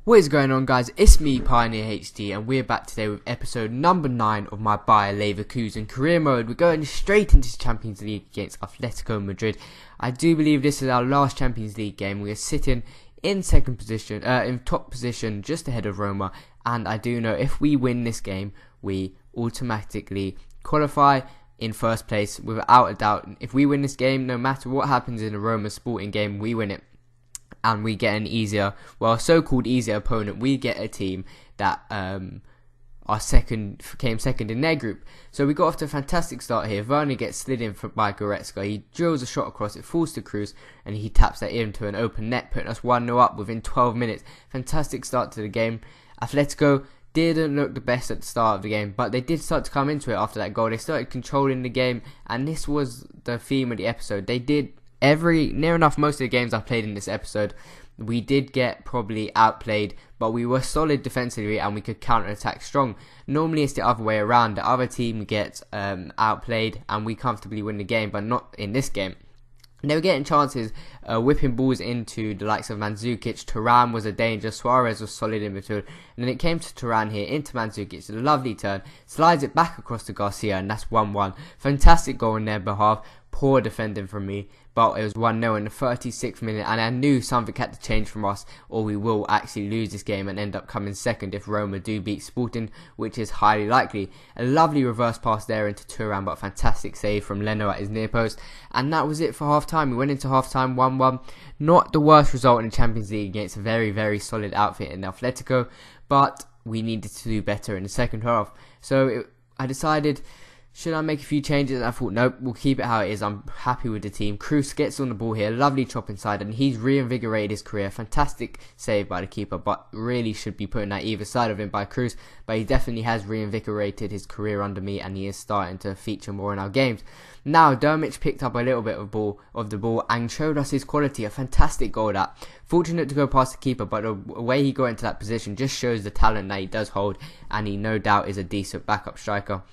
What is going on, guys? It's me, PioneerHD, and we're back today with episode number 9 of my Bayer Leverkusen career mode. We're going straight into the Champions League against Atletico Madrid. I do believe this is our last Champions League game. We are sitting in second position, in top position, just ahead of Roma, and I do know if we win this game, we automatically qualify in first place without a doubt. If we win this game, no matter what happens in a Roma Sporting game, we win it. And we get an easier, well, so-called easier opponent. We get a team that came second in their group. So we got off to a fantastic start here. Werner gets slid in by Goretzka. He drills a shot across, it falls to Cruz, and he taps that into an open net, putting us 1-0 up within 12 minutes. Fantastic start to the game. Atletico didn't look the best at the start of the game, but they did start to come into it after that goal. They started controlling the game, and this was the theme of the episode. They did near enough most of the games I played in this episode, we did get probably outplayed, but we were solid defensively and we could counter-attack strong. Normally it's the other way around. The other team gets outplayed and we comfortably win the game, but not in this game. They were getting chances, whipping balls into the likes of Mandzukic. Thuram was a danger. Suarez was solid in midfield. And then it came to Thuram here, into Mandzukic. A lovely turn. Slides it back across to Garcia, and that's 1-1. Fantastic goal on their behalf. Poor defending from me. But it was 1-0 in the 36th minute. And I knew something had to change from us, or we will actually lose this game and end up coming second if Roma do beat Sporting, which is highly likely. A lovely reverse pass there into Thuram, but a fantastic save from Leno at his near post. And that was it for half-time. We went into half-time 1-1. Not the worst result in the Champions League against a very, very solid outfit in Atletico, but we needed to do better in the second half. So I decided, should I make a few changes? And I thought, nope, we'll keep it how it is. I'm happy with the team. Cruz gets on the ball here, lovely chop inside, and he's reinvigorated his career. Fantastic save by the keeper, but really should be putting that either side of him by Cruz. But he definitely has reinvigorated his career under me, and he is starting to feature more in our games. Now, Dermich picked up a little bit of the ball and showed us his quality. A fantastic goal that. Fortunate to go past the keeper, but the way he got into that position just shows the talent that he does hold, and he no doubt is a decent backup striker.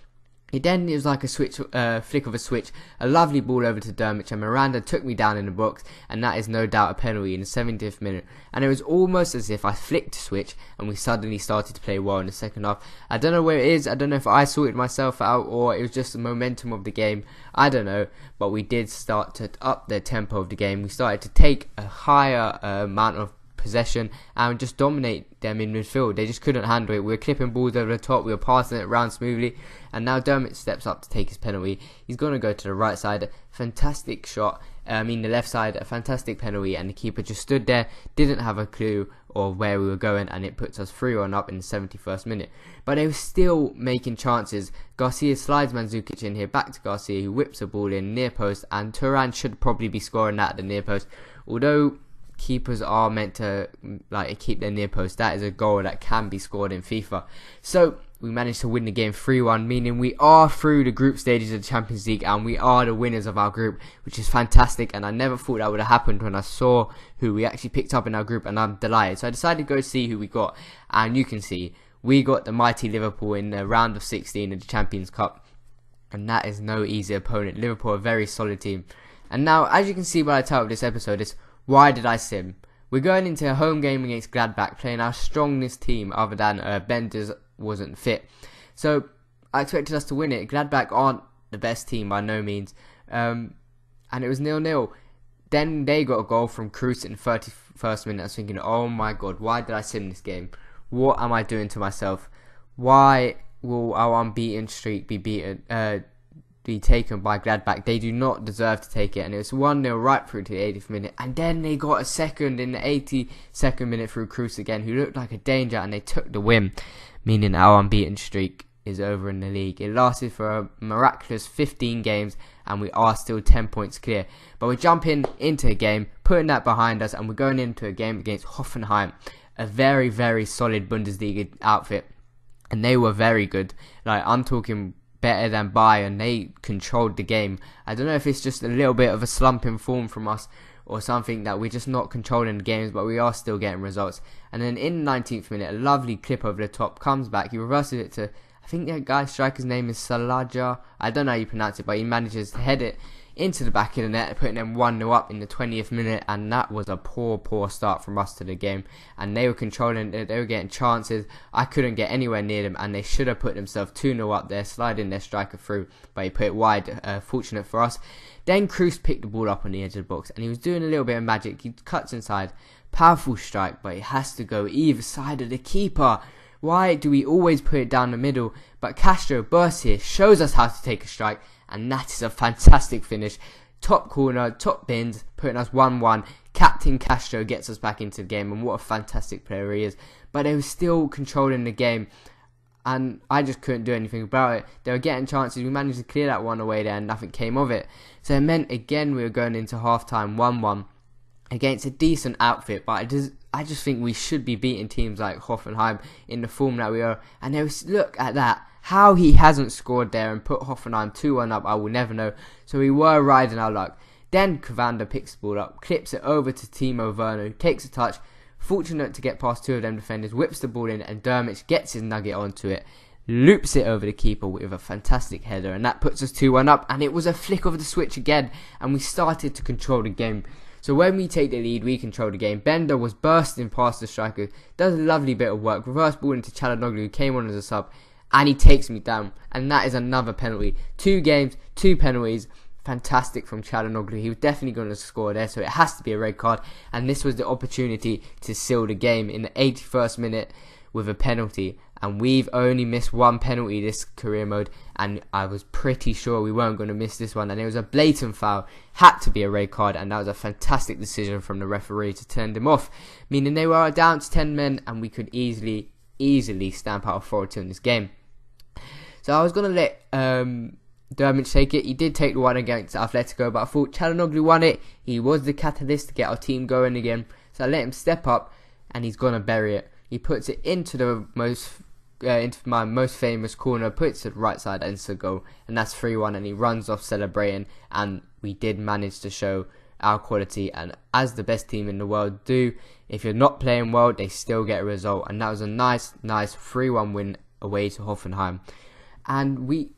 It was like a switch, flick of a switch, a lovely ball over to Dermich, and Miranda took me down in the box, and that is no doubt a penalty in the 70th minute. And it was almost as if I flicked a switch and we suddenly started to play well in the second half. I don't know where it is. I don't know if I sorted myself out or it was just the momentum of the game. I don't know, but we did start to up the tempo of the game. We started to take a higher amount of possession and just dominate them in midfield. They just couldn't handle it. We were clipping balls over the top, we were passing it around smoothly, and now Dermot steps up to take his penalty. He's going to go to the right side. Fantastic shot. The left side, a fantastic penalty, and the keeper just stood there, didn't have a clue of where we were going, and it puts us 3-1 up in the 71st minute. But they were still making chances. Garcia slides Mandzukic in here, back to Garcia, who whips the ball in near post, and Thuram should probably be scoring that at the near post. Although keepers are meant to keep their near post, that is a goal that can be scored in FIFA. So we managed to win the game 3-1, meaning we are through the group stages of the Champions League and we are the winners of our group, which is fantastic. And I never thought that would have happened when I saw who we actually picked up in our group, and I'm delighted. So I decided to go see who we got, and you can see we got the mighty Liverpool in the round of 16 of the Champions Cup, and that is no easy opponent. Liverpool, a very solid team. And now, as you can see by the title of this episode, is why did I sim? We're going into a home game against Gladbach, playing our strongest team other than Benders wasn't fit. So I expected us to win it. Gladbach aren't the best team by no means. And it was 0-0. Then they got a goal from Cruz in the 31st minute. I was thinking, oh my god, why did I sim this game? What am I doing to myself? Why will our unbeaten streak be taken by Gladbach? They do not deserve to take it, and it was 1-0 right through to the 80th minute, and then they got a second in the 82nd minute through Cruz again, who looked like a danger, and they took the win, meaning our unbeaten streak is over in the league. It lasted for a miraculous 15 games, and we are still 10 points clear. But we're jumping into a game, putting that behind us, and we're going into a game against Hoffenheim, a very, very solid Bundesliga outfit, and they were very good. I'm talking better than Bayern. They controlled the game. I don't know if it's just a little bit of a slump in form from us or something, that we're just not controlling the games, but we are still getting results. And then in the 19th minute, a lovely clip over the top, comes back, he reverses it to, I think that guy's striker's name is Salaja, I don't know how you pronounce it, but he manages to head it into the back of the net, putting them 1-0 up in the 20th minute, and that was a poor start from us to the game. And they were controlling it, they were getting chances. I couldn't get anywhere near them, and they should have put themselves 2-0 up there, sliding their striker through, but he put it wide, fortunate for us. Then Kroos picked the ball up on the edge of the box, and he was doing a little bit of magic. He cuts inside, powerful strike, but it has to go either side of the keeper. Why do we always put it down the middle? But Castro bursts here, shows us how to take a strike, and that is a fantastic finish. Top corner, top bins, putting us 1-1. Captain Castro gets us back into the game, and what a fantastic player he is. But they were still controlling the game, and I just couldn't do anything about it. They were getting chances. We managed to clear that one away there, and nothing came of it. So it meant, again, we were going into half-time 1-1 against a decent outfit, but I just think we should be beating teams like Hoffenheim in the form that we are. And there was, look at that. How he hasn't scored there and put Hoffenheim 2-1 up, I will never know. So we were riding our luck. Then Cavander picks the ball up, clips it over to Timo Werner, who takes a touch. Fortunate to get past two of them defenders, whips the ball in, and Dermich gets his nugget onto it, loops it over the keeper with a fantastic header, and that puts us 2-1 up. And it was a flick of the switch again, and we started to control the game. So when we take the lead, we control the game. Bender was bursting past the striker, does a lovely bit of work, reverse ball into Çalhanoğlu, who came on as a sub, and he takes me down, and that is another penalty. 2 games, 2 penalties. Fantastic from Çalhanoğlu. He was definitely going to score there, so it has to be a red card, and this was the opportunity to seal the game in the 81st minute with a penalty. And we've only missed 1 penalty this career mode, and I was pretty sure we weren't going to miss this one, and it was a blatant foul, had to be a red card, and that was a fantastic decision from the referee to turn them off, meaning they were down to 10 men, and we could easily stamp out authority in this game. So I was going to let Dermich take it. He did take the one against Atletico, but I thought Çalhanoğlu won it. He was the catalyst to get our team going again, so I let him step up, and he's going to bury it. He puts it into my most famous corner, puts it right side, and it's a goal, and that's 3-1, and he runs off celebrating, and we did manage to show our quality, and as the best team in the world do, if you're not playing well, they still get a result, and that was a nice 3-1 win away to Hoffenheim. And we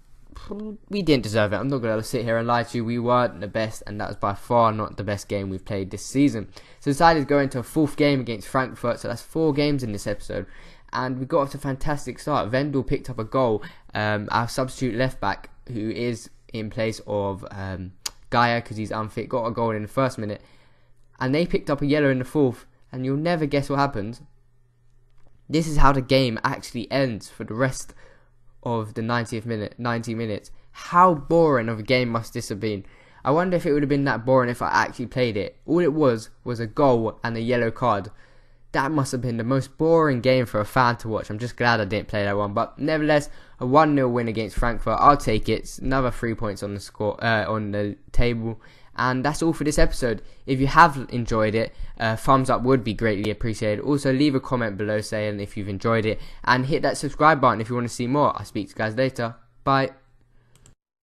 didn't deserve it. I'm not going to sit here and lie to you. We weren't the best, and that was by far not the best game we've played this season. So decided to go into a 4th game against Frankfurt, so that's 4 games in this episode. And we got off to a fantastic start. Vendel picked up a goal. Our substitute left back, who is in place of Gaia because he's unfit, got a goal in the 1st minute. And they picked up a yellow in the 4th, and you'll never guess what happened. This is how the game actually ends for the rest of the 90 minutes. How boring of a game must this have been? I wonder if it would have been that boring if I actually played it. All it was a goal and a yellow card. That must have been the most boring game for a fan to watch. I'm just glad I didn't play that one. But nevertheless, a 1-0 win against Frankfurt. I'll take it. It's another 3 points on the score on the table. And that's all for this episode. If you have enjoyed it, thumbs up would be greatly appreciated. Also, leave a comment below saying if you've enjoyed it. And hit that subscribe button if you want to see more. I'll speak to you guys later. Bye.